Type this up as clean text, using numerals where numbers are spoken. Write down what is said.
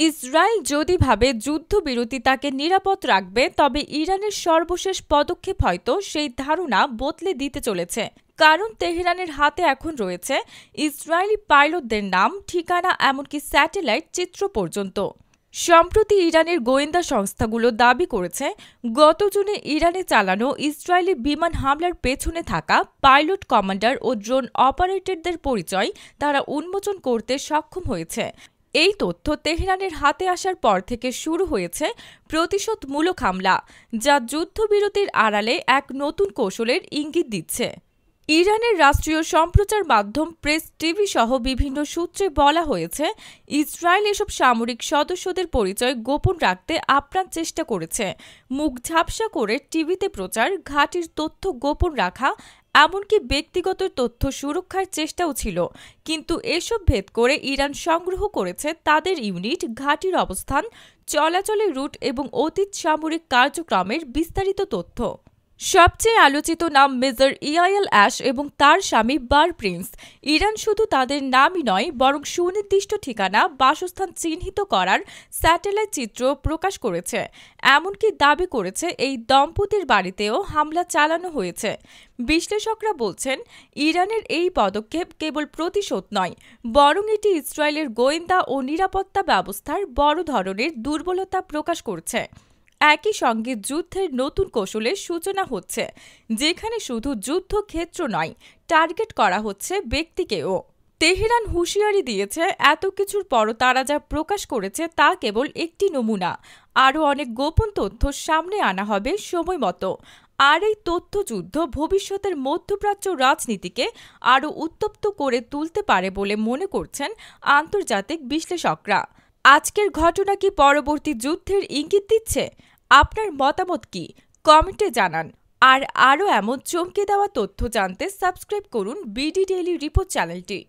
Israel যদি ভাবে যুদ্ধবিরতি তাকে নিরাপদ রাখবে, তবে ইরানের সর্বশেষ পদক্ষেপ হয়তো সেই ধারণা বদলে দিতে চলেছে। কারণ তেহরানের হাতে এখন রয়েছে ইসরায়েলি পাইলটদের নাম, ঠিকানা, এমনকি স্যাটেলাইট চিত্র পর্যন্ত। সম্প্রতি ইরানের গোয়েন্দা সংস্থাগুলো দাবি করেছে, গত জুনে ইরানে চালানো ইসরায়েলি বিমান হামলার পেছনে থাকা পাইলট, কমান্ডার ও ড্রোন অপারেটরদের পরিচয় তারা উন্মোচন করতে সক্ষম হয়েছে। এই তথ্য তেহরানের হাতে আসার পর থেকে শুরু হয়েছে প্রতিশোধমূলক হামলা, যা যুদ্ধবিরতির আড়ালে এক নতুন কৌশলের ইঙ্গিত দিচ্ছে। ইরানের রাষ্ট্রীয় সম্প্রচার মাধ্যম প্রেস টিভি সহ বিভিন্ন সূত্রে বলা হয়েছে, ইসরায়েল এসব সামরিক সদস্যদের পরিচয় গোপন রাখতে আপ্রাণ চেষ্টা করেছে। মুখ ঝাপসা করে টিভিতে প্রচার, ঘাঁটির তথ্য গোপন রাখা, এমনকি ব্যক্তিগত তথ্য সুরক্ষার চেষ্টাও ছিল। কিন্তু এসব ভেদ করে ইরান সংগ্রহ করেছে তাদের ইউনিট, ঘাঁটির অবস্থান, চলাচলের রুট এবং অতীত সামরিক কার্যক্রমের বিস্তারিত তথ্য। সবচেয়ে আলোচিত নাম মেজর ইয়াল অ্যাশ এবং তার স্বামী বার প্রিন্স। ইরান শুধু তাদের নামই নয়, বরং সুনির্দিষ্ট ঠিকানা, বাসস্থান চিহ্নিত করার স্যাটেলাইট চিত্র প্রকাশ করেছে। এমনকি দাবি করেছে এই দম্পতির বাড়িতেও হামলা চালানো হয়েছে। বিশ্লেষকরা বলছেন, ইরানের এই পদক্ষেপ কেবল প্রতিশোধ নয়, বরং এটি ইসরায়েলের গোয়েন্দা ও নিরাপত্তা ব্যবস্থার বড় ধরনের দুর্বলতা প্রকাশ করছে। একই সঙ্গে যুদ্ধের নতুন কৌশলের সূচনা হচ্ছে, যেখানে শুধু যুদ্ধক্ষেত্র নয়, টার্গেট করা হচ্ছে ব্যক্তিকেও। তেহরান হুঁশিয়ারি দিয়েছে, এত কিছুর পরও তারা যা প্রকাশ করেছে তা কেবল একটি নমুনা। আরও অনেক গোপন তথ্য সামনে আনা হবে সময় মতো। আর এই তথ্যযুদ্ধ ভবিষ্যতের মধ্যপ্রাচ্য রাজনীতিকে আরও উত্তপ্ত করে তুলতে পারে বলে মনে করছেন আন্তর্জাতিক বিশ্লেষকরা। আজকের ঘটনা কি পরবর্তী যুদ্ধের ইঙ্গিত দিচ্ছে? আপনার মতামত কি? কমেন্টে জানান। আর আরও এমন চমকে দেওয়া তথ্য জানতে সাবস্ক্রাইব করুন বিডি ডেইলি রিপোর্ট চ্যানেলটি।